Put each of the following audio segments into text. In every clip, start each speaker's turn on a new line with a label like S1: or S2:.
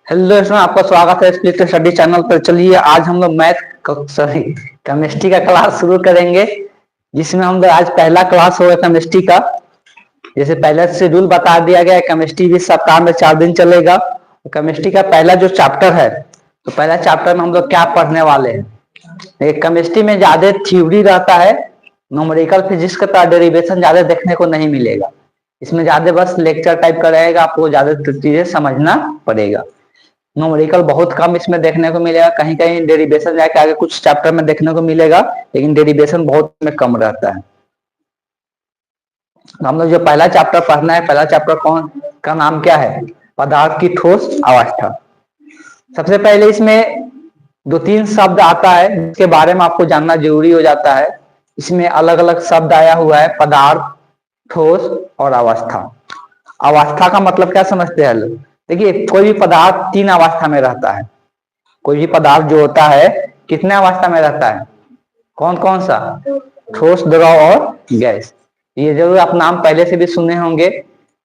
S1: Hello दोस्तों, आपका स्वागत है स्प्लिट स्टडी चैनल पर। चलिए आज हम लोग केमिस्ट्री का क्लास शुरू करेंगे, जिसमें हम लोग आज पहला क्लास होगा केमिस्ट्री का। जैसे पहले शेड्यूल बता दिया गया है, केमिस्ट्री भी सप्ताह में 4 दिन चलेगा। केमिस्ट्री का पहला जो चैप्टर है, तो पहला चैप्टर में हम लोग क्या पढ़ने वाले हैं। केमिस्ट्री में ज्यादा थ्योरी रहता है, न्यूमेरिकल फिजिक्स का डेरिवेशन ज्यादा देखने को नहीं मिलेगा। इसमें ज्यादा बस लेक्चर टाइप का रहेगा, आपको ज्यादा चीजें समझना पड़ेगा। न्यूमेरिकल बहुत कम इसमें देखने को मिलेगा, कहीं कहीं डेरिवेशन जाके आगे कुछ चैप्टर में देखने को मिलेगा, लेकिन डेरिवेशन बहुत में कम रहता है। हम लोग जो पहला चैप्टर पढ़ना है, पहला चैप्टर कौन का नाम क्या है? पदार्थ की ठोस अवस्था। सबसे पहले इसमें 2-3 शब्द आता है, जिसके बारे में आपको जानना जरूरी हो जाता है। इसमें अलग अलग शब्द आया हुआ है, पदार्थ, ठोस और अवस्था। अवस्था का मतलब क्या समझते हैं लोग? देखिए, कोई भी पदार्थ 3 अवस्था में रहता है। कोई भी पदार्थ जो होता है कितने अवस्था में रहता है? कौन कौन सा? ठोस, द्रव और गैस। ये जरूर आप नाम पहले से भी सुने होंगे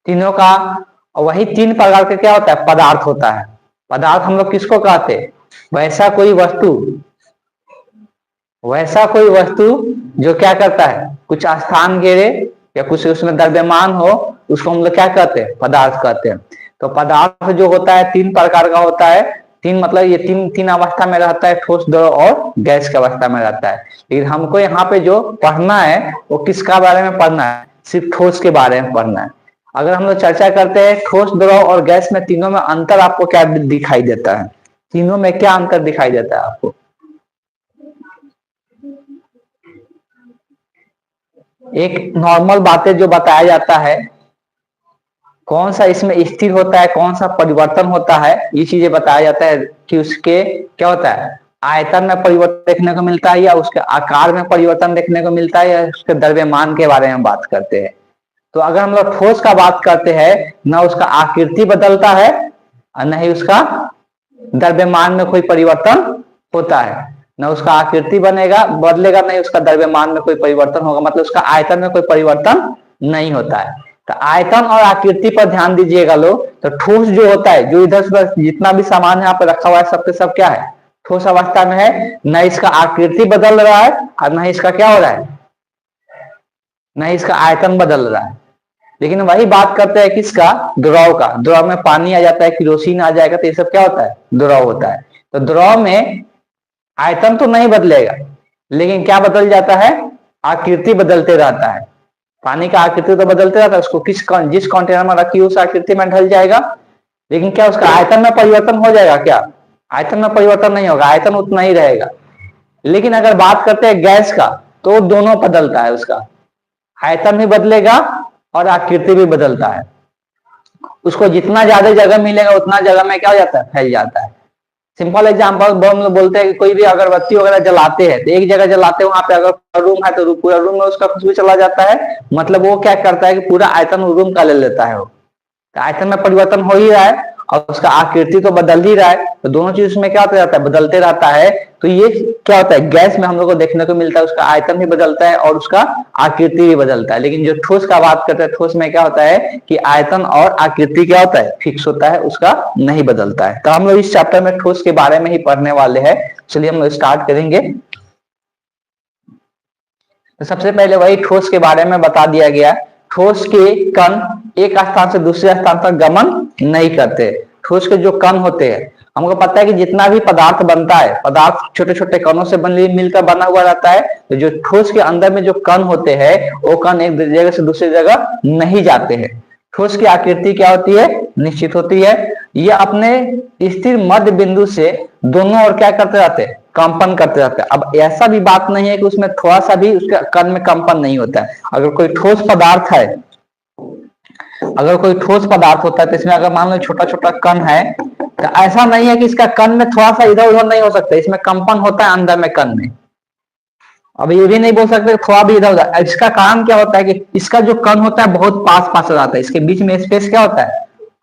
S1: तीनों का। वही 3 प्रकार का क्या होता है? पदार्थ होता है। पदार्थ हम लोग किसको कहते हैं? वैसा कोई वस्तु जो क्या करता है, कुछ स्थान घेरे या कुछ उसमें द्रव्यमान हो, उसको हम लोग क्या कहते हैं? पदार्थ कहते हैं। तो पदार्थ जो होता है 3 प्रकार का होता है। 3 मतलब ये तीन अवस्था में रहता है, ठोस, द्रव और गैस की अवस्था में रहता है। लेकिन हमको यहाँ पे जो पढ़ना है वो किसका बारे में पढ़ना है? सिर्फ ठोस के बारे में पढ़ना है। अगर हम लोग चर्चा करते हैं ठोस, द्रव और गैस में, तीनों में अंतर आपको क्या दिखाई देता है? तीनों में क्या अंतर दिखाई देता है आपको? एक नॉर्मल बातें जो बताया जाता है, कौन सा इसमें स्थिर होता है, कौन सा परिवर्तन होता है, ये चीजें बताया जाता है कि उसके क्या होता है, आयतन में परिवर्तन देखने को मिलता है, या उसके आकार में परिवर्तन देखने को मिलता है, या उसके द्रव्यमान के बारे में बात करते हैं। तो अगर हम लोग ठोस का बात करते हैं, ना उसका आकृति बदलता है और न ही उसका द्रव्यमान में कोई परिवर्तन होता है। न उसका आकृति बदलेगा, नहीं उसका द्रव्यमान में कोई परिवर्तन होगा, मतलब उसका आयतन में कोई परिवर्तन नहीं होता है। तो आयतन और आकृति पर ध्यान दीजिएगा लोग। तो ठोस जो होता है, जो इधर से जितना भी सामान यहाँ पे रखा हुआ है, सबके सब क्या है? ठोस अवस्था में है। न इसका आकृति बदल रहा है और न इसका क्या हो रहा है, न इसका आयतन बदल रहा है। लेकिन वही बात करते हैं किसका? द्रव का। द्रव में पानी आ जाता है, केरोसिन आ जाएगा, तो ये सब क्या होता है? द्रव होता है। तो द्रव में आयतन तो नहीं बदलेगा, लेकिन क्या बदल जाता है? आकृति बदलते रहता है। पानी का आकृति तो बदलते रहता है, उसको जिस कंटेनर में रखी उस आकृति में ढल जाएगा, लेकिन क्या उसका आयतन में परिवर्तन हो जाएगा? क्या आयतन में परिवर्तन नहीं होगा, आयतन उतना ही रहेगा। लेकिन अगर बात करते हैं गैस का, तो दोनों बदलता है, उसका आयतन भी बदलेगा और आकृति भी बदलता है। उसको जितना ज्यादा जगह मिलेगा उतना जगह में क्या हो जाता है? फैल जाता है। सिंपल एग्जांपल हम लोग बोलते हैं कि कोई भी अगरबत्ती वगैरह जलाते हैं, तो एक जगह जलाते हैं, वहां पे अगर रूम है तो पूरा रूम में उसका खुशबू चला जाता है। मतलब वो क्या करता है कि पूरा आयतन रूम का ले लेता है। वो तो आयतन में परिवर्तन हो ही रहा है और उसका आकृति तो बदल ही रहा है। तो दोनों चीज उसमें क्या होता रहता है? बदलते रहता है। तो ये क्या होता है? गैस में हम लोग को देखने को मिलता है, उसका आयतन भी बदलता है और उसका आकृति भी बदलता है। लेकिन जो ठोस का बात करते हैं, ठोस में क्या होता है कि आयतन और आकृति क्या होता है? फिक्स होता है, उसका नहीं बदलता है। तो हम लोग इस चैप्टर में ठोस के बारे में ही पढ़ने वाले हैं। चलिए हम लोग स्टार्ट करेंगे। तो सबसे पहले वही ठोस के बारे में बता दिया गया। ठोस के कण एक स्थान से दूसरे स्थान तक गमन नहीं करते। ठोस के जो कण होते हैं, हमको पता है कि जितना भी पदार्थ बनता है, पदार्थ छोटे छोटे कणों से मिलकर बना हुआ रहता है। तो जो ठोस के अंदर में जो कण होते हैं, वो कण एक जगह से दूसरी जगह नहीं जाते हैं। ठोस की आकृति क्या होती है? निश्चित होती है। ये अपने स्थिर मध्य बिंदु से दोनों ओर क्या करते रहते हैं? कंपन करते रहते हैं। अब ऐसा भी बात नहीं है कि उसमें थोड़ा सा भी उसके कण में कंपन नहीं होता है। अगर कोई ठोस पदार्थ है, अगर कोई ठोस पदार्थ होता है, तो इसमें अगर मान लो छोटा छोटा कण है, तो ऐसा नहीं है कि इसका कण में थोड़ा सा इधर उधर नहीं हो सकता, इसमें कंपन होता है अंदर में कण में। अब ये भी नहीं बोल सकते थोड़ा भी इधर उधर। इसका कारण क्या होता है कि इसका जो कण होता है बहुत पास पास रहता है, इसके बीच में स्पेस क्या होता है?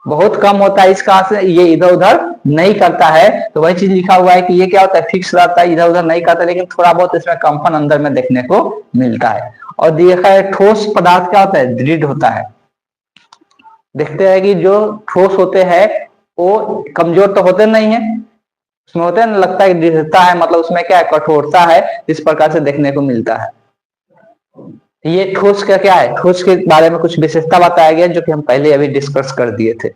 S1: बहुत कम होता है। इसका से ये इधर उधर नहीं करता है। तो वही चीज लिखा हुआ है कि ये क्या होता है? फिक्स रहता है, इधर उधर नहीं करता, लेकिन थोड़ा बहुत इसमें कंपन अंदर में देखने को मिलता है। और देखा है ठोस पदार्थ क्या होता है? दृढ़ होता है। देखते हैं कि जो ठोस होते हैं वो कमजोर तो होते नहीं है, उसमें होता है ना, लगता है दृढ़ता है, मतलब उसमें क्या है, कठोरता है, इस प्रकार से देखने को मिलता है। ये ठोस का क्या है, ठोस के बारे में कुछ विशेषता बताया गया जो कि हम पहले अभी डिस्कस कर दिए थे।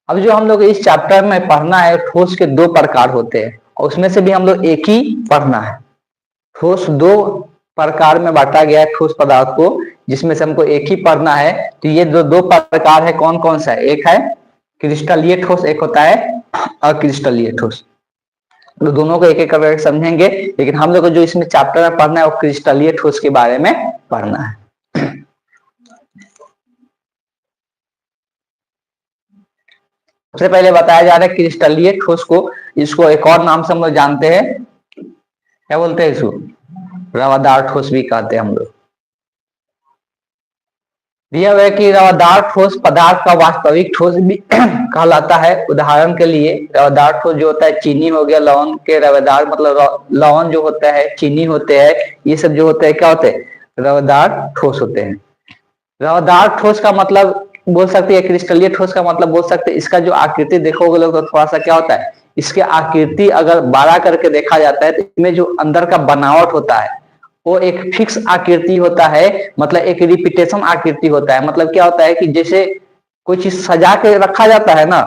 S1: अब जो हम लोग इस चैप्टर में पढ़ना है, ठोस के दो प्रकार होते हैं और उसमें से भी हम लोग एक ही पढ़ना है। ठोस दो प्रकार में बांटा गया है ठोस पदार्थ को, जिसमें से हमको एक ही पढ़ना है। तो ये जो दो प्रकार है कौन कौन सा है, एक है क्रिस्टलीय ठोस, एक होता है अक्रिस्टलीय ठोस। तो दोनों को एक एक करके समझेंगे, लेकिन हम लोग को जो इसमें चैप्टर में पढ़ना है वो क्रिस्टलीय ठोस के बारे में पढ़ना है। सबसे पहले बताया जा रहा है क्रिस्टलीय ठोस को, इसको एक और नाम से हम लोग जानते हैं, क्या बोलते हैं इसको, रवादार ठोस भी कहते हैं हम लोग। दिया हुआ है कि रवादार ठोस पदार्थ का वास्तविक ठोस भी कहलाता है। उदाहरण के लिए रवादार ठोस जो होता है, चीनी हो गया, लवण के रवेदार, मतलब लवण जो होता है, चीनी होते हैं, ये सब जो होते हैं क्या होते हैं, रवादार ठोस होते हैं। रवादार ठोस का मतलब बोल सकते हैं, क्रिस्टलीय ठोस का मतलब बोल सकते हैं, इसका जो आकृति देखोगे लोग तो थोड़ा सा क्या होता है, इसके आकृति अगर बड़ा करके देखा जाता है तो इसमें जो अंदर का बनावट होता है वो एक फिक्स आकृति होता है, मतलब एक रिपीटेशन आकृति होता है। मतलब क्या होता है कि जैसे कोई चीज सजा के रखा जाता है ना,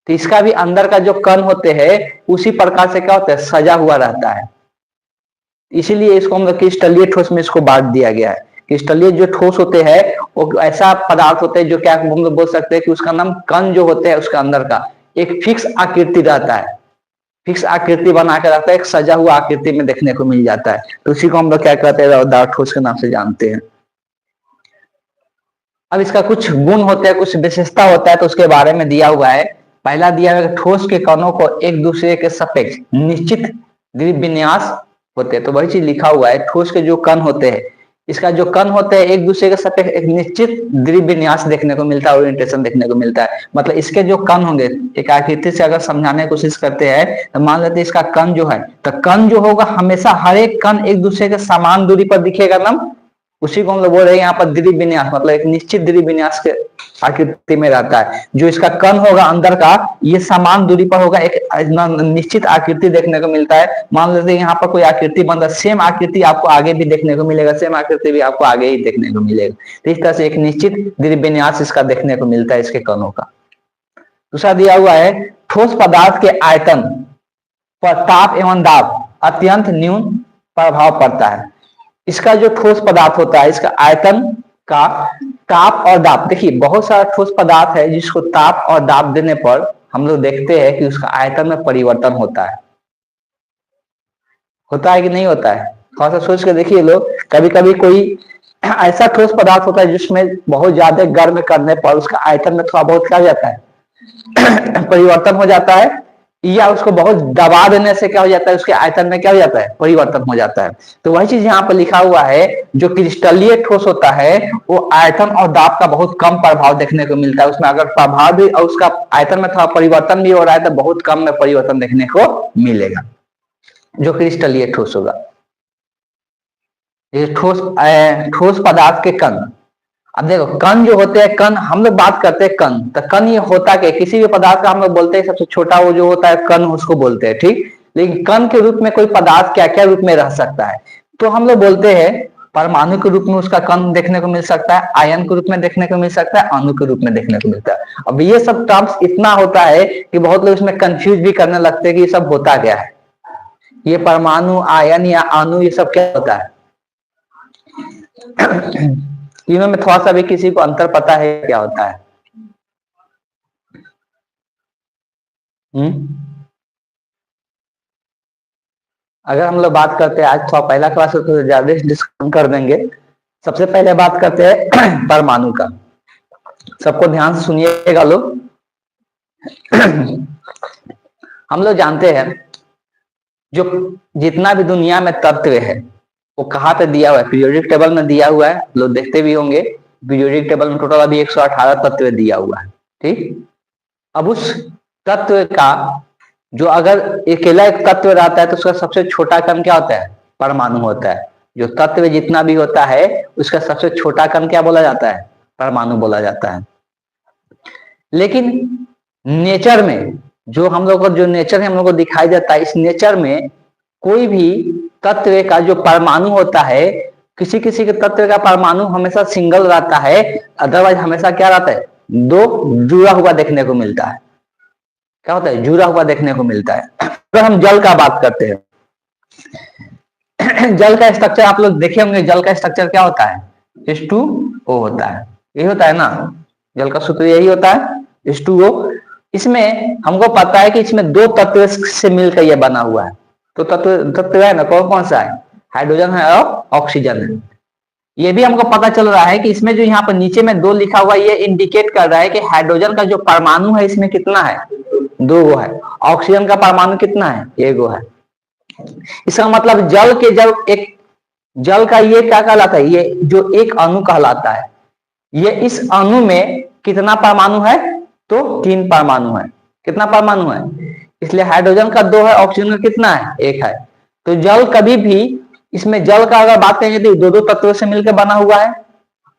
S1: तो इसका भी अंदर का जो कण होते हैं उसी प्रकार से क्या होता है, सजा हुआ रहता है। इसीलिए इसको हम लोग क्रिस्टलीय ठोस में इसको बांट दिया गया है। क्रिस्टलीय जो ठोस होते हैं वो ऐसा पदार्थ होते हैं जो क्या हम लोग बोल सकते हैं कि उसका नाम कण जो होते हैं, उसका अंदर का एक फिक्स आकृति रहता है, फिक्स आकृति बना के रखता है, एक सजा हुआ आकृति में देखने को मिल जाता है। तो उसी को हम लोग क्या कहते हैं, रवादार ठोस के नाम से जानते हैं। अब इसका कुछ गुण होते हैं, कुछ विशेषता होता है, तो उसके बारे में दिया हुआ है। पहला दिया हुआ है, ठोस के कणों को एक दूसरे के सापेक्ष निश्चित द्रव्य विन्यास होते हैं। तो वही चीज लिखा हुआ है, ठोस के जो कण होते हैं, इसका जो कण होते हैं एक दूसरे के सापेक्ष एक निश्चित द्रव्य विन्यास देखने को मिलता है, ओरिएंटेशन देखने को मिलता है। मतलब इसके जो कण होंगे, एक आकृति से अगर समझाने की कोशिश करते हैं तो मान लेते हैं इसका कण जो है, तो कण जो होगा हमेशा हर एक कण एक दूसरे के समान दूरी पर दिखेगा ना, उसी को हम लोग बोल रहे हैं यहाँ पर द्रव्य विन्यास, मतलब एक निश्चित द्रव्य विन्यास के आकृति में रहता है। जो इसका कण होगा अंदर का, ये समान दूरी पर होगा, एक निश्चित आकृति देखने को मिलता है। मान लेते हैं यहाँ पर कोई आकृति बन रहा है, सेम आकृति आपको आगे भी देखने को मिलेगा, सेम आकृति भी आपको आगे ही देखने को मिलेगा। तो इस तरह से एक निश्चित द्रव्य विन्यास इसका देखने को मिलता है, इसके कणों का। दूसरा दिया हुआ है, ठोस पदार्थ के आयतन पर ताप एवं दाब अत्यंत न्यून प्रभाव पड़ता है। इसका जो ठोस पदार्थ होता है, इसका आयतन का ताप और दाब, देखिए बहुत सारा ठोस पदार्थ है जिसको ताप और दाब देने पर हम लोग देखते हैं कि उसका आयतन में परिवर्तन होता है कि नहीं होता है। थोड़ा सा सोच के देखिए लोग, कभी कभी कोई ऐसा ठोस पदार्थ होता है जिसमें बहुत ज्यादा गर्म करने पर उसका आयतन में थोड़ा बहुत क्या हो जाता है परिवर्तन हो जाता है, या उसको बहुत दबा देने से क्या हो जाता है, उसके आयतन में क्या हो जाता है, परिवर्तन हो जाता है। तो वही चीज यहाँ पर लिखा हुआ है, जो क्रिस्टलीय ठोस होता है वो आयतन और दाब का बहुत कम प्रभाव देखने को मिलता है। उसमें अगर प्रभाव भी और उसका आयतन में थोड़ा परिवर्तन भी हो रहा है तो बहुत कम में परिवर्तन देखने को मिलेगा, जो क्रिस्टलीय ठोस होगा। ये ठोस पदार्थ के कण, अब देखो कण जो होते हैं, कण हम लोग बात करते हैं कण, तो कण ये होता क्या, किसी भी पदार्थ का हम लोग बोलते हैं सबसे छोटा वो जो होता है कण, उसको बोलते हैं, ठीक। लेकिन कण के रूप में कोई पदार्थ क्या क्या रूप में रह सकता है, तो हम लोग बोलते हैं परमाणु के रूप में उसका कण देखने को मिल सकता है, आयन के रूप में देखने को मिल सकता है, अणु के रूप में देखने को मिलता है। अब ये सब टर्म्स इतना होता है कि बहुत लोग इसमें कंफ्यूज भी करने लगते हैं कि ये सब होता क्या है, ये परमाणु, आयन या अणु, ये सब क्या होता है। तीनों में थोड़ा सा भी किसी को अंतर पता है क्या होता है? अगर हम लोग बात करते हैं, आज थोड़ा पहला क्लास तो ज्यादा डिस्कशन कर देंगे। सबसे पहले बात करते हैं परमाणु का। सबको ध्यान से सुनिएगा लोग। हम लोग जानते हैं जो जितना भी दुनिया में तत्व है वो कहाँ पे दिया हुआ है, पीरियोडिक टेबल में दिया हुआ है, लोग देखते भी होंगे। पीरियोडिक टेबल में टोटल अभी 118 तत्व दिया हुआ है, ठीक। अब उस तत्व का जो अगर अकेला एक तत्व रहता है तो उसका सबसे छोटा कण क्या होता है, परमाणु होता है। जो तत्व जितना भी होता है उसका सबसे छोटा कण क्या बोला जाता है, परमाणु बोला जाता है। लेकिन नेचर में जो हम लोग को जो नेचर है हम लोग को दिखाई देता है, इस नेचर में कोई भी तत्व का जो परमाणु होता है, किसी किसी के तत्व का परमाणु हमेशा सिंगल रहता है, अदरवाइज हमेशा क्या रहता है, दो जुड़ा हुआ देखने को मिलता है। क्या होता है, जुड़ा हुआ देखने को मिलता है। अगर हम जल का बात करते हैं, जल का स्ट्रक्चर आप लोग देखे होंगे, जल का स्ट्रक्चर क्या होता है, H2O होता है, यही होता है ना, जल का सूत्र यही होता है H2O। इसमें हमको पता है कि इसमें दो तत्व से मिलकर यह बना हुआ है। तो तत्व है ना, कौन कौन सा है, हाइड्रोजन है और ऑक्सीजन है। ये भी हमको पता चल रहा है कि इसमें जो यहाँ पर नीचे में दो लिखा हुआ, ये इंडिकेट कर रहा है कि हाइड्रोजन का जो परमाणु है इसमें कितना है, 2 गो है। ऑक्सीजन का परमाणु कितना है, 1 गो है। इसका मतलब जल के जब एक जल का ये क्या कहलाता है, ये जो एक अणु कहलाता है, ये इस अणु में कितना परमाणु है, तो 3 परमाणु है। कितना परमाणु है, इसलिए हाइड्रोजन का 2 है, ऑक्सीजन का कितना है, 1 है। तो जल कभी भी, इसमें जल का अगर बात करेंगे तो दो तत्वों से मिलकर बना हुआ है।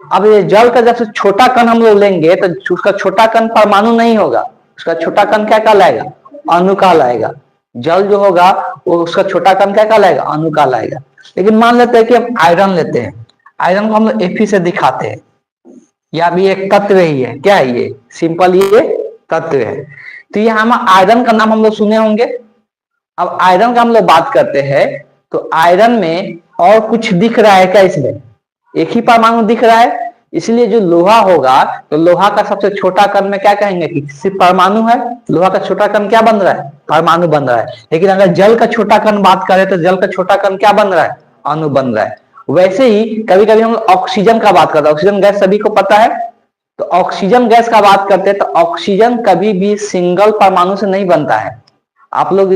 S1: अब ये जल का जब से छोटा कण हम लोग लेंगे तो उसका छोटा कण परमाणु नहीं होगा, उसका छोटा कण क्या कहलाएगा, अणु कहलाएगा। जल जो होगा वो उसका छोटा कण क्या कहलाएगा, अणु कहलाएगा। लेकिन मान लेते हैं कि हम आयरन लेते हैं, आयरन को हम लोग Fe से दिखाते हैं, या भी एक तत्व ही है, क्या है ये, सिंपल ये तत्व है। तो ये हम आयरन का नाम हम लोग सुने होंगे। अब आयरन का हम लोग बात करते हैं तो आयरन में और कुछ दिख रहा है क्या, इसमें एक ही परमाणु दिख रहा है। इसलिए जो लोहा होगा तो लोहा का सबसे छोटा कण में क्या कहेंगे कि सिर्फ परमाणु है, लोहा का छोटा कण क्या बन रहा है, परमाणु बन रहा है। लेकिन अगर जल का छोटा कण बात करें तो जल का छोटा कण क्या बन रहा है, अणु बन रहा है। वैसे ही कभी कभी हम ऑक्सीजन का बात करते हैं, ऑक्सीजन गैस सभी को पता है। तो ऑक्सीजन गैस का बात करते हैं तो ऑक्सीजन कभी भी सिंगल परमाणु से नहीं बनता है। आप लोग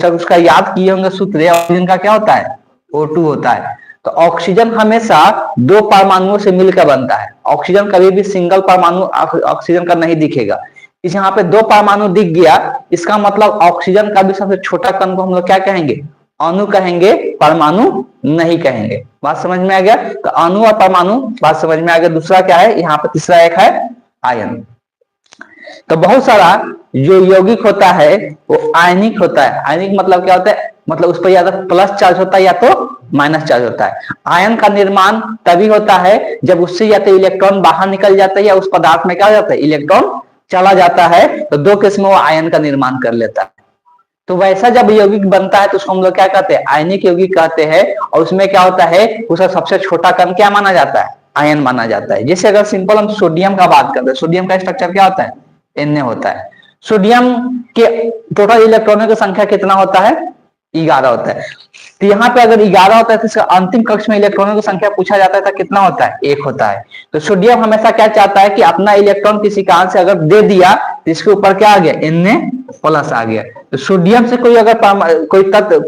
S1: उसका याद किए होंगे सूत्र, ऑक्सीजन का क्या होता है, O2 होता है। तो ऑक्सीजन हमेशा 2 परमाणुओं से मिलकर बनता है। ऑक्सीजन कभी भी सिंगल परमाणु ऑक्सीजन का नहीं दिखेगा। इस यहाँ पे 2 परमाणु दिख गया, इसका मतलब ऑक्सीजन का भी सबसे छोटा कण को हम लोग क्या कहेंगे, अणु कहेंगे, परमाणु नहीं कहेंगे। बात समझ में आ गया, तो अणु और परमाणु बात समझ में आ गया। दूसरा क्या है, यहाँ पे तीसरा एक है आयन। तो बहुत सारा जो यौगिक होता है वो आयनिक होता है। आयनिक मतलब क्या होता है, मतलब उस पर या तो प्लस चार्ज होता है या तो माइनस चार्ज होता है। आयन का निर्माण तभी होता है जब उससे या तो इलेक्ट्रॉन बाहर निकल जाता है या उस पदार्थ में क्या हो जाता है, इलेक्ट्रॉन चला जाता है। तो 2 केस में वो आयन का निर्माण कर लेता है। तो वैसा जब यौगिक बनता है तो उसको हम लोग क्या कहते हैं, आयनिक यौगिक कहते हैं। और उसमें क्या होता है, उसका सबसे छोटा कण क्या माना जाता है, आयन माना जाता है। जैसे अगर सिंपल हम सोडियम का बात करते हैं, सोडियम का स्ट्रक्चर क्या होता है, Na होता है। सोडियम के टोटल इलेक्ट्रॉनों की संख्या कितना होता है, 11 होता है। तो यहाँ पे अगर 11 होता है तो इसका अंतिम कक्ष में इलेक्ट्रॉनों की संख्या पूछा जाता है तो कितना होता है, 1 होता है। तो सोडियम हमेशा क्या चाहता है कि अपना इलेक्ट्रॉन किसी कारण से अगर दे दिया तो इसके ऊपर क्या आ गया, Na+ आ गया। तो सोडियम से कोई अगर कोई तत्व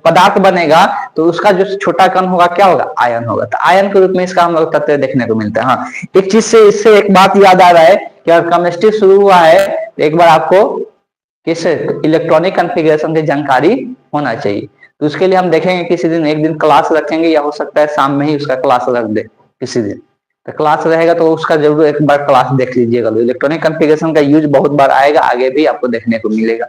S1: पदार्थ बनेगा तो उसका जो छोटा कण होगा क्या होगा, आयन होगा। तो आयन के रूप में इसका हम लोग तत्व देखने को मिलता है। हाँ, एक चीज से इससे एक बात याद आ रहा है कि अगर केमिस्ट्री शुरू हुआ है तो एक बार आपको किस इलेक्ट्रॉनिक कॉन्फ़िगरेशन की जानकारी होना चाहिए। तो उसके लिए हम देखेंगे किसी दिन, एक दिन क्लास रखेंगे, या हो सकता है शाम में ही उसका क्लास रख दे किसी दिन। तो क्लास रहेगा तो उसका जरूर एक बार क्लास देख लीजिएगा। इलेक्ट्रॉनिक कॉन्फ़िगरेशन का यूज बहुत बार आएगा, आगे भी आपको देखने को मिलेगा।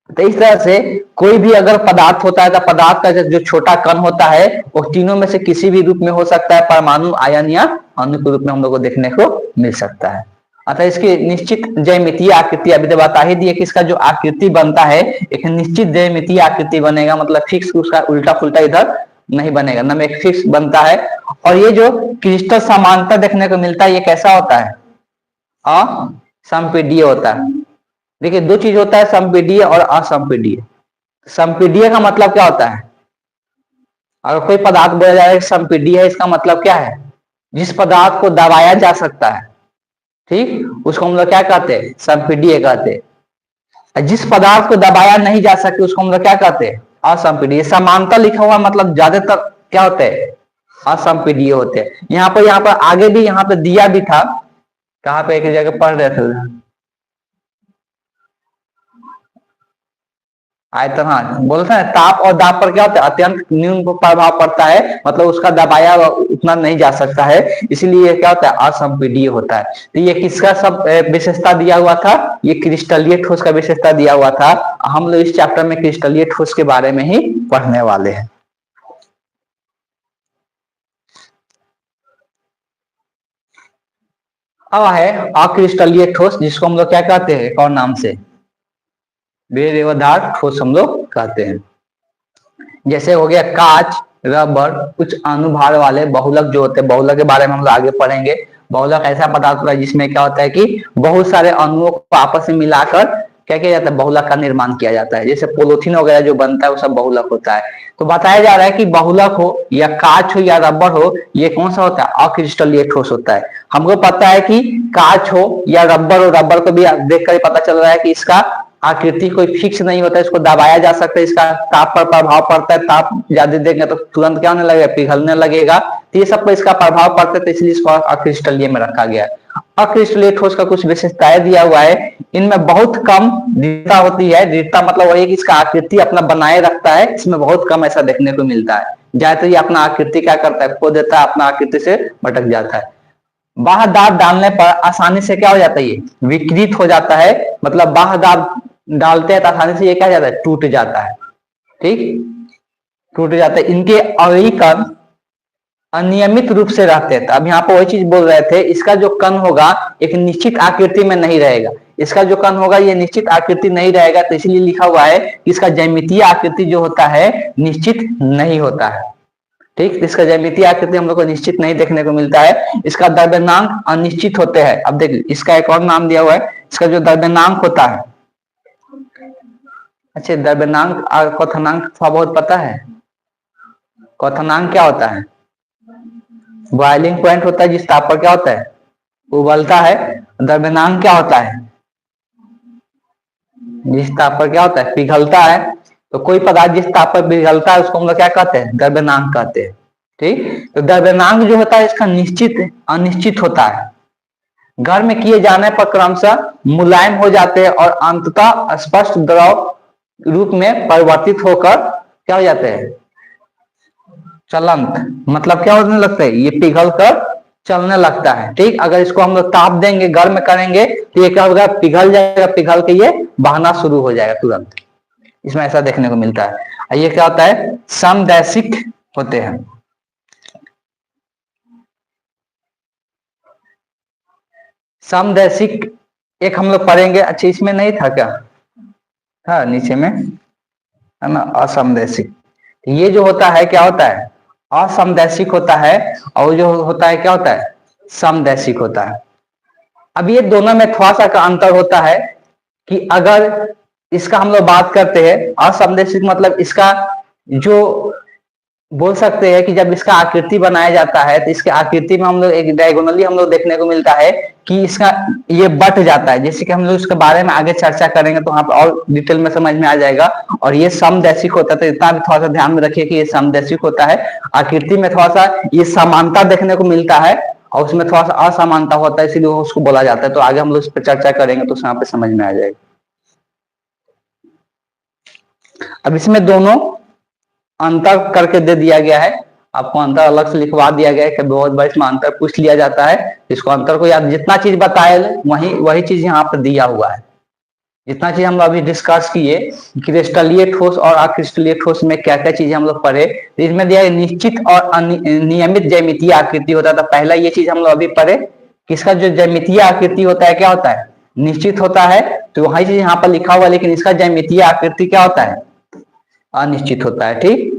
S1: तो इस तरह से कोई भी अगर पदार्थ होता है तो पदार्थ का जो छोटा कण होता है वो तीनों में से किसी भी रूप में हो सकता है, परमाणु, आयन या अणु के रूप में हम लोग को देखने को मिल सकता है। अतः इसकी निश्चित ज्यामितीय आकृति अभी तो बता ही दिए कि इसका जो आकृति बनता है एक निश्चित ज्यामितीय आकृति बनेगा, मतलब फिक्स, उसका उल्टा पुल्टा इधर नहीं बनेगा, न एक फिक्स बनता है। और ये जो क्रिस्टल समानता देखने को मिलता है ये कैसा होता है, असंपीड्य होता है। देखिए 2 चीज होता है, संपीड्य और असंपीड्य। संपीड्य का मतलब क्या होता है, अगर कोई पदार्थ बोला जाए संपीड्य है, इसका मतलब क्या है, जिस पदार्थ को दबाया जा सकता है, ठीक, उसको हम लोग क्या कहते हैं, संपीड्य कहते हैं। जिस पदार्थ को दबाया नहीं जा सकते उसको हम लोग क्या कहते हैं, असंपीड्य। समानता लिखा हुआ मतलब ज्यादातर क्या होते हैं, असंपीड्य होते हैं। यहाँ पर आगे भी यहाँ पे दिया भी था, कहाँ पे एक जगह पढ़ रहे थे, आयतन, हाँ बोलते हैं ताप और दाब पर क्या होता है, अत्यंत न्यून प्रभाव पड़ता है, मतलब उसका दबाया उतना नहीं जा सकता है, इसलिए क्या होता है, असंपीडीय होता है। तो ये किसका सब विशेषता दिया हुआ था, ये क्रिस्टलीय ठोस का विशेषता दिया हुआ था। हम लोग इस चैप्टर में क्रिस्टलीय ठोस के बारे में ही पढ़ने वाले हैं। अब है अक्रिस्टलीय ठोस, जिसको हम लोग क्या कहते हैं, एक और नाम से बेरेवादार ठोस हम लोग कहते हैं। जैसे हो गया कांच, रबर, कुछ अनुभार वाले बहुलक जो होते हैं, बहुलक के बारे में हम लोग आगे पढ़ेंगे। बहुलक ऐसा पदार्थ होता है जिसमें क्या होता है कि बहुत सारे अणुओं को आपस में मिलाकर क्या किया जाता है, बहुलक का निर्माण किया जाता है। जैसे पोलोथीन वगैरह जो बनता है वो सब बहुलक होता है। तो बताया जा रहा है कि बहुलक हो या कांच हो या रबर हो, ये कौन सा होता है, अक्रिस्टलीय ठोस होता है। हमको पता है कि कांच हो या रबर हो, रबर को भी देख कर पता चल रहा है कि इसका आकृति कोई फिक्स नहीं होता है, इसको दबाया जा सकता है, इसका ताप पर प्रभाव पड़ता है, ताप ज्यादा देंगे तो तुरंत क्या होने लगेगा, पिघलने लगेगा। तो ये सब पर इसका प्रभाव पड़ता है, तो इसलिए इसको अक्रिस्टलीय में रखा गया है। अक्रिस्टलीय ठोस का कुछ विशेषताएं दिया हुआ है, इनमें बहुत कम दृढ़ता होती है। दृढ़ता मतलब वही कि इसका आकृति अपना बनाए रखता है, इसमें बहुत कम ऐसा देखने को मिलता है। ज्यादातर ये अपना आकृति क्या करता है, खो देता है, अपना आकृति से भटक जाता है। बाह्य दाब डालने पर आसानी से क्या हो जाता है, ये विकृत हो जाता है, मतलब बाह्य दाब डालते हैं तो आसानी से ये क्या हो जाता है, टूट जाता है। ठीक, टूट जाता है। इनके अवयवी कण अनियमित रूप से रहते हैं। तो अब यहाँ पर वही चीज बोल रहे थे, इसका जो कण होगा एक निश्चित आकृति में नहीं रहेगा, इसका जो कण होगा ये निश्चित आकृति नहीं रहेगा। तो इसलिए लिखा हुआ है कि इसका ज्यामितीय आकृति जो होता है निश्चित नहीं होता है। ठीक, इसका ज्यामितीय आकृति हम लोग को निश्चित नहीं देखने को मिलता है। इसका द्रव्यनांक अनिश्चित होते हैं। अब देखिए इसका एक और नाम दिया हुआ है, इसका जो द्रव्यनांक होता है, अच्छा द्रव्यनांक और क्वथनांक थोड़ा बहुत पता है। क्वथनांक क्या होता है, बॉइलिंग पॉइंट होता है जिस ताप पर क्या होता है, उबलता है। द्रव्यनांक क्या होता है, जिस ताप पर क्या होता है, पिघलता है। तो कोई पदार्थ जिस ताप पर पिघलता है उसको हम लोग क्या कहते हैं, द्रव्यनांक कहते हैं। ठीक, तो द्रव्यनांक जो होता है इसका निश्चित अनिश्चित होता है। गर्म किए जाने पर क्रमशः मुलायम हो जाते हैं और अंततः स्पष्ट द्रव रूप में परिवर्तित होकर क्या हो जाते हैं, चलंत, मतलब क्या होने लगता है, ये पिघल कर चलने लगता है। ठीक, अगर इसको हम लोग ताप देंगे, गर्म करेंगे तो ये क्या होगा, पिघल जाएगा, पिघल के ये बहना शुरू हो जाएगा तुरंत। इसमें ऐसा देखने को मिलता है। ये क्या होता है, समदैशिक होते हैं। समदैशिक एक हम लोग पढ़ेंगे। अच्छा इसमें नहीं था क्या, हाँ नीचे में है ना, असमदैशिक। ये जो होता है क्या होता है, असमदैशिक होता है, और जो होता है क्या होता है, समदैशिक होता है। अब ये दोनों में थोड़ा सा का अंतर होता है कि अगर इसका हम लोग बात करते हैं असमदैशिक, मतलब इसका जो बोल सकते हैं कि जब इसका आकृति बनाया जाता है तो इसके आकृति में हम लोग एक डायगोनली हम लोग देखने को मिलता है कि इसका ये बट जाता है। जैसे कि हम लोग इसके बारे में आगे चर्चा करेंगे तो वहां पर और डिटेल में समझ में आ जाएगा। और ये समदैशिक होता है, तो इतना भी थोड़ा सा ध्यान में रखिए कि ये समदैशिक होता है। आकृति में थोड़ा सा ये समानता देखने को मिलता है और उसमें थोड़ा सा असमानता होता है, इसीलिए उसको बोला जाता है। तो आगे हम लोग इस पर चर्चा करेंगे तो यहाँ पे समझ में आ जाएगा। अब इसमें दोनों अंतर करके दे दिया गया है, आपको अंतर अलग से लिखवा दिया गया है कि बहुत बार इसमें अंतर पूछ लिया जाता है। इसको अंतर को याद, जितना चीज बताए वही चीज यहाँ पर दिया हुआ है। जितना चीज हम लोग अभी डिस्कस किए, क्रिस्टलीय ठोस और अक्रिस्टलीय ठोस में क्या क्या चीजें हम लोग पढ़े, तो इसमें दिया है निश्चित और नियमित ज्यामितीय आकृति होता था। पहला ये चीज हम लोग अभी पढ़े कि इसका जो ज्यामितीय आकृति होता है क्या होता है, निश्चित होता है। तो वही चीज यहाँ पर लिखा हुआ है, लेकिन इसका ज्यामितीय आकृति क्या होता है, अनिश्चित होता है। ठीक,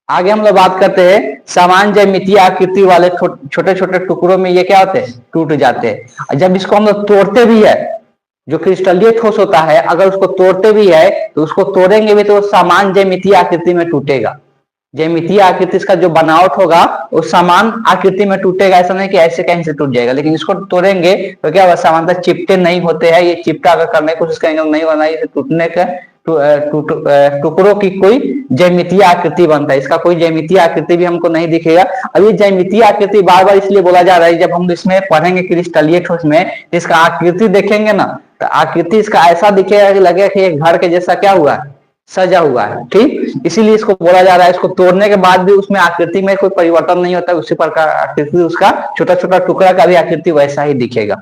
S1: आगे हम लोग बात करते हैं समान ज्यामितीय आकृति वाले छोटे छोटे टुकड़ों में ये क्या होते हैं, टूट जाते हैं। और जब इसको हम लोग तोड़ते भी है, जो क्रिस्टलीय ठोस होता है अगर उसको तोड़ते भी है तो उसको तोड़ेंगे भी तो समान ज्यामितीय आकृति में टूटेगा। ज्यामितीय आकृति इसका जो बनावट होगा वो समान आकृति में टूटेगा, ऐसा नहीं कि ऐसे कहीं से टूट जाएगा। लेकिन इसको तोड़ेंगे तो क्या होगा, समानता चिपटे नहीं होते हैं, ये चिपटा अगर करने की कोशिश करेंगे नहीं होना, ये टूटने का टुकड़ों की कोई ज्यामितीय आकृति बनता है। इसका कोई ज्यामितीय आकृति भी हमको नहीं दिखेगा। अब ये ज्यामितीय आकृति बार बार इसलिए बोला जा रहा है, जब हम इसमें पढ़ेंगे क्रिस्टलीय ठोस में, इसका आकृति देखेंगे ना, तो आकृति इसका ऐसा दिखेगा कि लगेगा कि एक घर के जैसा क्या हुआ है, सजा हुआ है। ठीक, इसीलिए इसको बोला जा रहा है। इसको तोड़ने के बाद भी उसमें आकृति में कोई परिवर्तन नहीं होता, उसी प्रकार आकृति उसका छोटा छोटा टुकड़ा का भी आकृति वैसा ही दिखेगा।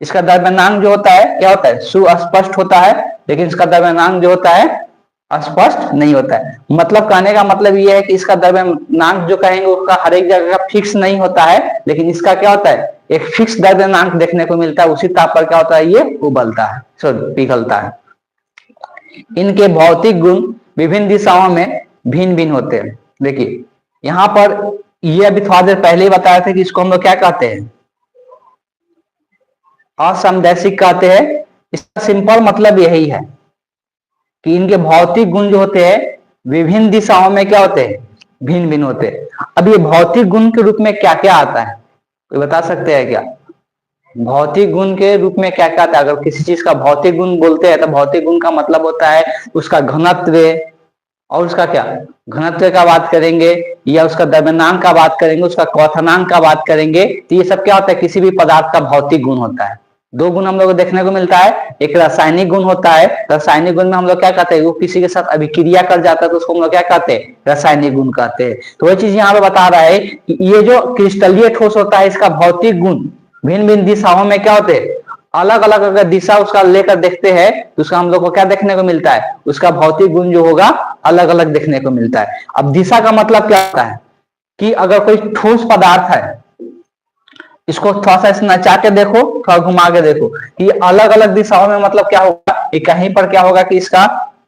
S1: इसका द्रव्यमान जो होता है क्या होता है, सुस्पष्ट होता है, लेकिन इसका द्रव्यमान जो होता है स्पष्ट नहीं होता है। मतलब कहने का मतलब ये है कि इसका द्रव्यमान जो कहेंगे उसका हर एक जगह का फिक्स नहीं होता है, लेकिन इसका क्या होता है, एक फिक्स द्रव्यमान देखने को मिलता है। उसी ताप पर क्या होता है, ये उबलता है, पिघलता है। इनके भौतिक गुण विभिन्न दिशाओं में भिन्न भिन्न होते हैं। देखिए यहाँ पर ये अभी थोड़ा देर पहले ही बताया था कि इसको हम लोग क्या कहते हैं, असमदैशिक कहते हैं। इसका सिंपल मतलब यही है कि इनके भौतिक गुण जो होते हैं विभिन्न दिशाओं में क्या होते हैं, भिन्न भिन्न होते हैं। अब ये भौतिक गुण के रूप में क्या क्या आता है, कोई बता सकते हैं क्या? भौतिक गुण के रूप में क्या क्या आता है? अगर किसी चीज का भौतिक गुण बोलते हैं तो भौतिक गुण का मतलब होता है उसका घनत्व, और उसका क्या घनत्व का बात करेंगे, या उसका द्रव्यमान का बात करेंगे, उसका क्वथनांक का बात करेंगे। तो ये सब क्या होता है, किसी भी पदार्थ का भौतिक गुण होता है। दो गुण हम लोग को देखने को मिलता है, एक रासायनिक गुण होता है। रासायनिक गुण में हम लोग क्या कहते हैं, वो किसी के साथ अभिक्रिया कर जाता है तो उसको हम लोग क्या कहते हैं, रासायनिक गुण कहते हैं। तो वही चीज यहाँ पे बता रहा है कि ये जो क्रिस्टलीय ठोस होता है इसका भौतिक गुण भिन्न भिन्न दिशाओं में क्या होते हैं, अलग अलग अगर दिशा उसका लेकर देखते हैं तो उसका हम लोग को क्या देखने को मिलता है, उसका भौतिक गुण जो होगा अलग अलग देखने को मिलता है। अब दिशा का मतलब क्या होता है कि अगर कोई ठोस पदार्थ है, इसको थोड़ा सा ऐसे नचा के देखो, थोड़ा घुमा के देखो कि अलग अलग दिशाओं में मतलब क्या होगा, कि कहीं पर क्या होगा कि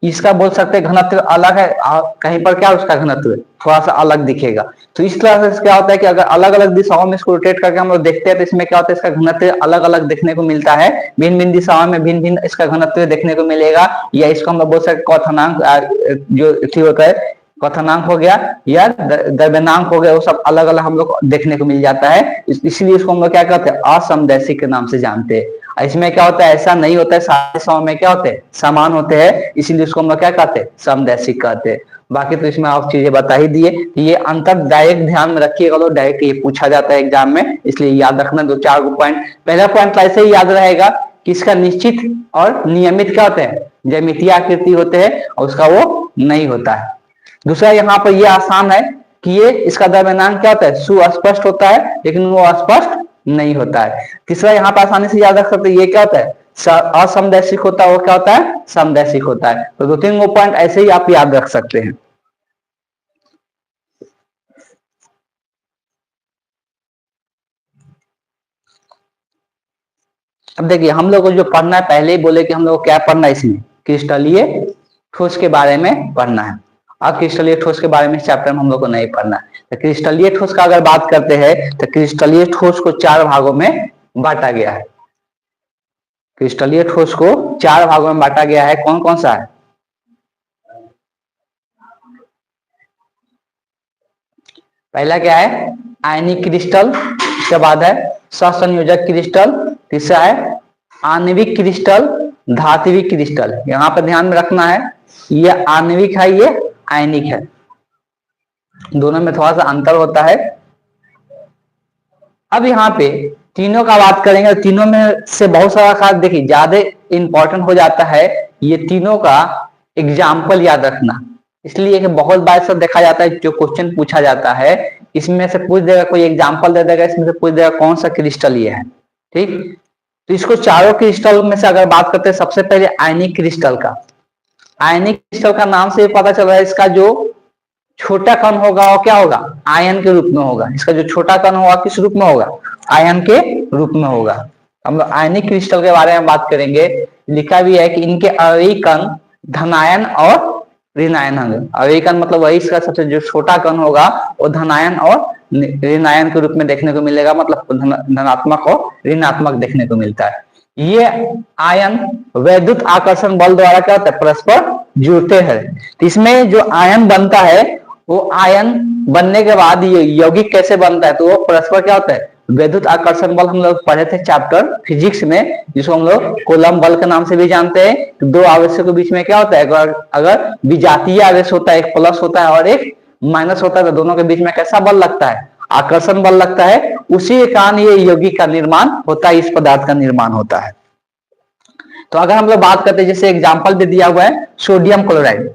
S1: इसका बोल सकते हैं घनत्व अलग है, कहीं पर क्या उसका घनत्व थोड़ा सा अलग दिखेगा। तो इस तरह से क्या होता है कि अगर अलग अलग दिशाओं में इसको रोटेट करके हम लोग देखते हैं तो इसमें क्या होता है, इसका घनत्व अलग अलग देखने को मिलता है। भिन्न भिन्न दिशाओं में भिन्न भिन्न इसका घनत्व देखने को मिलेगा, या इसको हम लोग बोल सकते हैं क्वथनांक जो ठीक होता है, क्वथनांक हो गया या द्रव्यमानांक हो गया, वो सब अलग अलग हम लोग देखने को मिल जाता है। इसलिए इसको हम लोग क्या कहते हैं, असमदैशिक के नाम से जानते हैं। इसमें क्या होता है, ऐसा नहीं होता है, सारे दिशाओं में क्या होते हैं, समान होते हैं, इसीलिए इसको हम लोग क्या कहते हैं, समदैशिक कहते हैं। बाकी तो इसमें आप चीजें बता ही दिए। ये अंतर डायरेक्ट ध्यान में रखिएगा, लोग डायरेक्ट ये पूछा जाता है एग्जाम में, इसलिए याद रखना दो चार पॉइंट। पहला पॉइंट ऐसे ही याद रहेगा कि इसका निश्चित और नियमित क्या होते हैं, ज्यामितीय आकृति होते हैं, और उसका वो नहीं होता है। दूसरा यहाँ पर ये आसान है कि ये इसका द्रव्यमानांक क्या होता है, सुस्पष्ट होता है, लेकिन वो अस्पष्ट नहीं होता है। तीसरा यहाँ पर आसानी से याद रख सकते हैं, ये क्या होता है, असमदैशिक होता है, वो क्या होता है, समदैशिक होता है। तो दो तीन पॉइंट ऐसे ही आप याद रख सकते हैं। अब देखिए हम लोग को जो पढ़ना है, पहले ही बोले कि हम लोग को क्या पढ़ना है, इसमें क्रिस्टलीय ठोस के बारे में पढ़ना है। अब क्रिस्टलीय ठोस के बारे में चैप्टर में हम लोग को नहीं पढ़ना है। तो क्रिस्टलीय ठोस का अगर बात करते हैं तो क्रिस्टलीय ठोस को चार भागों में बांटा गया है। क्रिस्टलीय ठोस को चार भागों में बांटा गया है। कौन कौन सा है, पहला क्या है, आयनिक क्रिस्टल, इसके बाद है सहसंयोजक क्रिस्टल, तीसरा है आणविक क्रिस्टल, धात्विक क्रिस्टल। यहाँ पर ध्यान में रखना है, ये आणविक है, ये आयनिक है, दोनों में थोड़ा सा अंतर होता है। अब यहाँ पे तीनों का बात करेंगे, तीनों में से बहुत सारा खास देखिए ज्यादा इंपॉर्टेंट हो जाता है ये तीनों का एग्जाम्पल याद रखना। इसलिए कि बहुत बार सब देखा जाता है, जो क्वेश्चन पूछा जाता है इसमें से पूछ देगा, कोई एग्जाम्पल दे देगा, इसमें से पूछ देगा कौन सा क्रिस्टल ये है। ठीक, तो इसको चारों क्रिस्टल में से अगर बात करते हैं, सबसे पहले आयनिक क्रिस्टल का। आयनिक क्रिस्टल का नाम से पता चल रहा है, इसका जो छोटा कण होगा वो क्या होगा, आयन के रूप में होगा। इसका जो छोटा कण होगा किस रूप में होगा, आयन के रूप में होगा। हम लोग आयनिक क्रिस्टल के बारे में बात करेंगे। लिखा भी है कि इनके अवयवी कण धनायन और ऋणायन होंगे। अवयवी कण मतलब वही, इसका सबसे जो छोटा कण होगा वो धनायन और ऋणायन के रूप में देखने को मिलेगा, मतलब धनात्मक और ऋणात्मक देखने को मिलता है। ये आयन वैद्युत आकर्षण बल द्वारा क्या होता है, परस्पर जुड़ते हैं। तो इसमें जो आयन बनता है, वो आयन बनने के बाद ये यौगिक कैसे बनता है, तो वो परस्पर क्या होता है, विद्युत आकर्षण बल हम लोग पढ़े थे चैप्टर फिजिक्स में, जिसको हम लोग कूलम्ब बल के नाम से भी जानते हैं। तो दो आवेशों के बीच में क्या होता है, अगर विजातीय आवेश होता है, एक प्लस होता है और एक माइनस होता है, तो दोनों के बीच में कैसा बल लगता है, आकर्षण बल लगता है। उसी के कारण ये यौगिक का निर्माण होता है, इस पदार्थ का निर्माण होता है। तो अगर हम लोग बात करते हैं, जैसे एग्जाम्पल भी दिया हुआ है सोडियम क्लोराइड,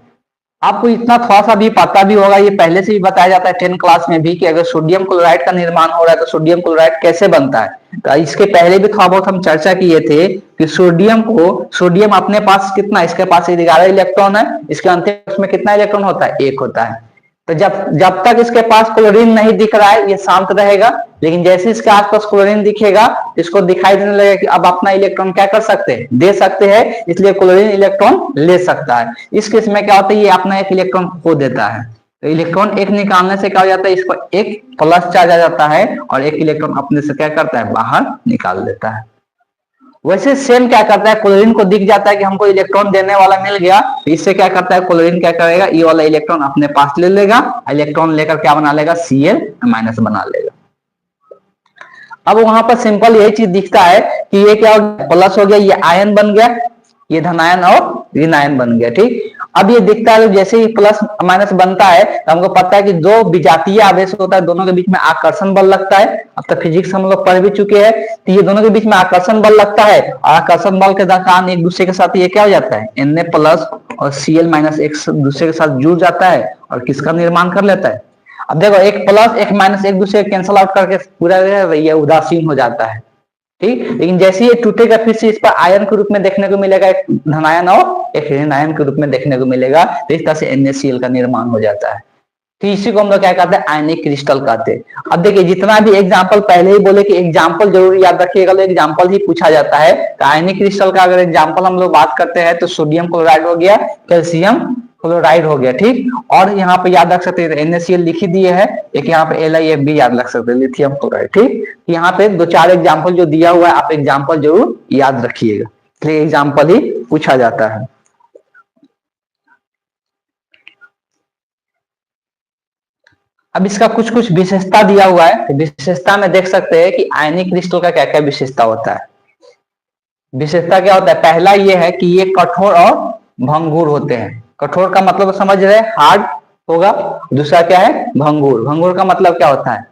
S1: आपको इतना थोड़ा सा भी पता भी होगा, ये पहले से भी बताया जाता है 10 क्लास में भी, कि अगर सोडियम क्लोराइड का निर्माण हो रहा है तो सोडियम क्लोराइड कैसे बनता है। तो इसके पहले भी थोड़ा बहुत हम चर्चा किए थे कि सोडियम अपने पास कितना, इसके पास 11 इलेक्ट्रॉन है, इसके अंतिम में कितना इलेक्ट्रॉन होता है, 1 होता है। तो जब जब तक इसके पास क्लोरीन नहीं दिख रहा है ये शांत रहेगा, लेकिन जैसे इसके आसपास क्लोरीन दिखेगा इसको दिखाई देने लगेगा कि अब अपना इलेक्ट्रॉन क्या कर सकते हैं, दे सकते हैं, इसलिए क्लोरीन इलेक्ट्रॉन ले सकता है। इस केस में क्या होता है, ये अपना एक इलेक्ट्रॉन खो देता है। तो इलेक्ट्रॉन एक निकालने से क्या हो जाता है, इसको एक प्लस चार्ज आ जाता है और एक इलेक्ट्रॉन अपने से क्या करता है, बाहर निकाल देता है। वैसे सेम क्या करता है, क्लोरीन को दिख जाता है कि हमको इलेक्ट्रॉन देने वाला मिल गया, तो इससे क्या करता है क्लोरीन, क्या करेगा, ये वाला इलेक्ट्रॉन अपने पास ले लेगा, इलेक्ट्रॉन लेकर क्या बना लेगा, Cl माइनस बना लेगा। अब वहां पर सिंपल यही चीज दिखता है कि ये क्या हो गया, प्लस हो गया, ये आयन बन गया, ये धनायन और ऋण आयन बन गया। ठीक, अब ये दिखता है जैसे ही प्लस माइनस बनता है तो हमको पता है कि जो विजातीय आवेश होता है दोनों के बीच में आकर्षण बल लगता है। अब तक फिजिक्स हम लोग पढ़ भी चुके हैं, तो ये दोनों के बीच में आकर्षण बल लगता है और आकर्षण बल के कारण एक दूसरे के साथ ये क्या हो जाता है, Na प्लस और Cl माइनस एक दूसरे के साथ जुड़ जाता है और किसका निर्माण कर लेता है। अब देखो एक प्लस एक माइनस एक दूसरे कैंसल आउट करके पूरा ये उदासीन हो जाता है। ठीक, लेकिन जैसे ये टूटेगा फिर से इस पर आयन के रूप में देखने को मिलेगा, एक धनायन और एक ऋण आयन के रूप में देखने को मिलेगा। तो इस तरह से NaCl का निर्माण हो जाता है। तो इसी को हम लोग क्या कहते हैं, आयनिक क्रिस्टल कहते हैं। अब देखिए जितना भी एग्जाम्पल पहले ही बोले कि एग्जाम्पल जरूर याद रखिएगा, एग्जाम्पल ही पूछा जाता है। तो आयनिक क्रिस्टल का अगर एग्जाम्पल हम लोग बात करते हैं तो सोडियम क्लोराइड हो गया, कैल्शियम क्लोराइड हो गया। ठीक, और यहाँ पे याद रख सकते हैं NaCl लिख ही दिए है, एक यहाँ पे LiF भी याद रख सकते हैं, लिथियम क्लोराइड। ठीक, यहाँ पे 2-4 एग्जाम्पल जो दिया हुआ है आप एग्जाम्पल जरूर याद रखिएगा, इसलिए एग्जाम्पल ही पूछा जाता है। अब इसका कुछ कुछ विशेषता दिया हुआ है, विशेषता में देख सकते हैं कि आयनिक क्रिस्टल का क्या क्या विशेषता होता है। विशेषता क्या होता है, पहला ये है कि ये कठोर और भंगुर होते हैं। कठोर का मतलब समझ रहे, हार्ड होगा। दूसरा क्या है, भंगुर। भंगुर का मतलब क्या होता है,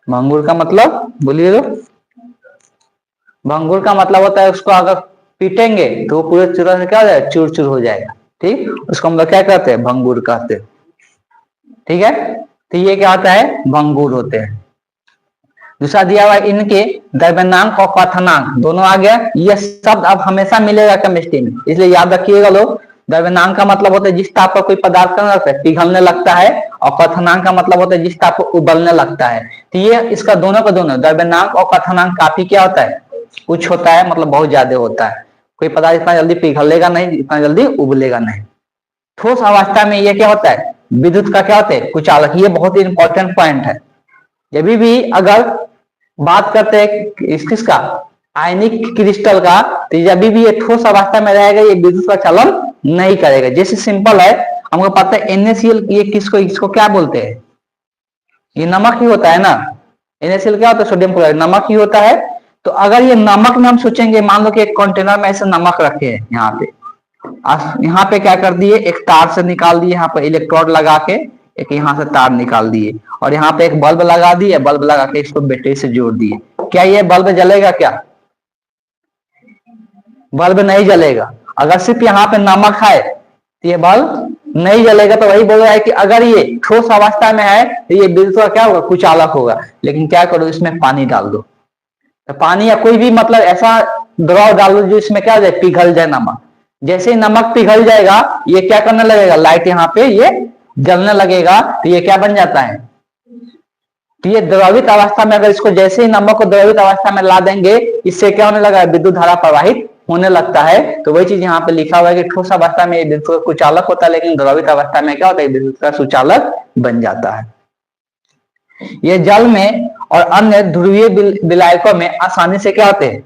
S1: भंगुर का मतलब बोलिए तो, भंगुर का मतलब होता है उसको अगर पीटेंगे तो वो पूरे चूरा से क्या हो जाएगा, चूर चूर हो जाएगा। ठीक, उसको हम लोग क्या कहते हैं, भंगुर कहते हैं। ठीक है, तो ये क्या होता है, भंगुर होते हैं। दूसरा दिया हुआ है इनके द्रव्यनांक और क्वथनांक दोनों आ गया। ये शब्द अब हमेशा मिलेगा केमिस्ट्री में, इसलिए याद रखिएगा लोग। द्रव्यनांक का मतलब होता है जिस ताप पर कोई पदार्थ पिघलने लगता है, और क्वथनांक का मतलब होता है जिस ताप पर उबलने लगता है। तो ये इसका दोनों का दोनों द्रव्यनांक और क्वथनांक काफी क्या होता है, उच्च होता है, मतलब बहुत ज्यादा होता है। कोई पदार्थ इतना जल्दी पिघलेगा नहीं, इतना जल्दी उबलेगा नहीं। ठोस अवस्था में ये क्या होता है, विद्युत का क्या होता है, कुचालक। ये बहुत ही इंपॉर्टेंट पॉइंट है। जब भी अगर बात करते हैं किसका, आयनिक क्रिस्टल का, तो जब भी ये ठोस अवस्था में रहेगा ये विद्युत का चलन नहीं करेगा। जैसे सिंपल है, हमको पता है NaCl, ये किसको, इसको क्या बोलते हैं, ये नमक ही होता है ना। NaCl क्या होता है, सोडियम क्लोराइड, नमक ही होता है। तो अगर ये नमक में हम सोचेंगे, मान लो कि एक कंटेनर में ऐसे नमक रखे हैं, यहाँ पे क्या कर दिए, एक तार से निकाल दिए, यहाँ पे इलेक्ट्रोड लगा के एक यहाँ से तार निकाल दिए, और यहाँ पे एक बल्ब लगा दिए, बल्ब लगा के इसको बैटरी से जोड़ दिए। क्या ये बल्ब जलेगा, क्या बल्ब नहीं जलेगा। अगर सिर्फ यहाँ पे नमक है तो ये बल्ब नहीं जलेगा। तो वही बोल रहा है कि अगर ये ठोस अवस्था में है तो ये बिल्कुल क्या होगा, कुचालक होगा। लेकिन क्या करो, इसमें पानी डाल दो, तो पानी या कोई भी मतलब ऐसा द्रव डाल दो जो इसमें क्या हो जाए, पिघल जाए नमक। जैसे ही नमक पिघल जाएगा ये क्या करने लगेगा, लाइट यहाँ पे ये जलने लगेगा, तो ये क्या बन जाता है, तो ये द्रवित अवस्था में, अगर इसको जैसे ही नमक को द्रवित अवस्था में ला देंगे, इससे क्या होने लगा, विद्युत धारा प्रवाहित होने लगता है। तो वही चीज यहाँ पे लिखा हुआ है कि ठोस अवस्था में विद्युत का कुचालक होता है, लेकिन द्रवित अवस्था में क्या होता है, विद्युत का सुचालक बन जाता है। ये जल में और अन्य ध्रुवीय विलायकों में आसानी से क्या होते हैं।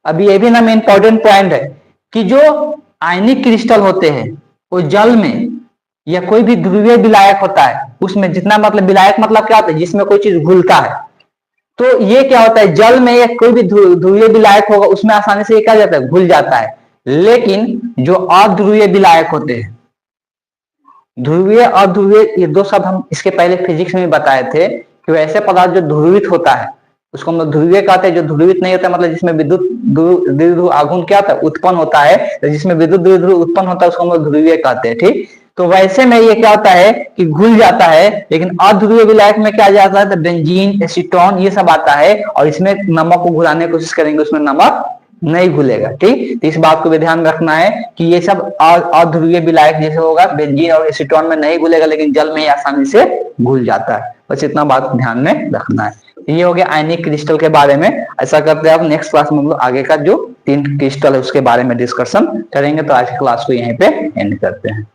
S1: अभी ये भी ना इंपॉर्टेंट पॉइंट है कि जो आयनिक क्रिस्टल होते हैं वो जल में या कोई भी ध्रुवीय विलायक होता है उसमें जितना मतलब विलायक मतलब क्या होता है, जिसमें कोई चीज घुलता है, तो ये क्या होता है जल में या कोई भी ध्रुवीय विलायक होगा उसमें आसानी से ये क्या जाता है, घुल जाता है। लेकिन जो अध्रुवीय विलायक होते हैं, ध्रुवीय अध्रुवीय ये दो शब्द हम इसके पहले फिजिक्स में बताए थे कि वैसे पदार्थ जो ध्रुवित होता है उसको हम लोग ध्रुवीय कहते हैं, जो ध्रुवित नहीं होता मतलब जिसमें विद्युत द्विध्रुव आघूर्ण क्या होता है, उत्पन्न होता है, तो जिसमें विद्युत द्विध्रुव उत्पन्न होता है उसको हम लोग ध्रुवीय कहते हैं। ठीक, तो वैसे में ये क्या होता है कि घुल जाता है, लेकिन अध्रुवीय विलायक में क्या जाता है, तो बेंजीन एसीटोन ये सब आता है और इसमें नमक को घुलाने की कोशिश करेंगे उसमें नमक नहीं घुलेगा। ठीक, तो इस बात को भी ध्यान रखना है कि ये सब अध्रुवीय विलायक जैसे होगा बेंजीन और एसीटोन में नहीं घुलेगा, लेकिन जल में ही आसानी से घुल जाता है। बस इतना बात ध्यान में रखना है। ये हो गया आयनिक क्रिस्टल के बारे में। ऐसा करते हैं अब नेक्स्ट क्लास में हम लोग आगे का जो 3 क्रिस्टल है उसके बारे में डिस्कशन करेंगे। तो आज की क्लास को यहीं पे एंड करते हैं।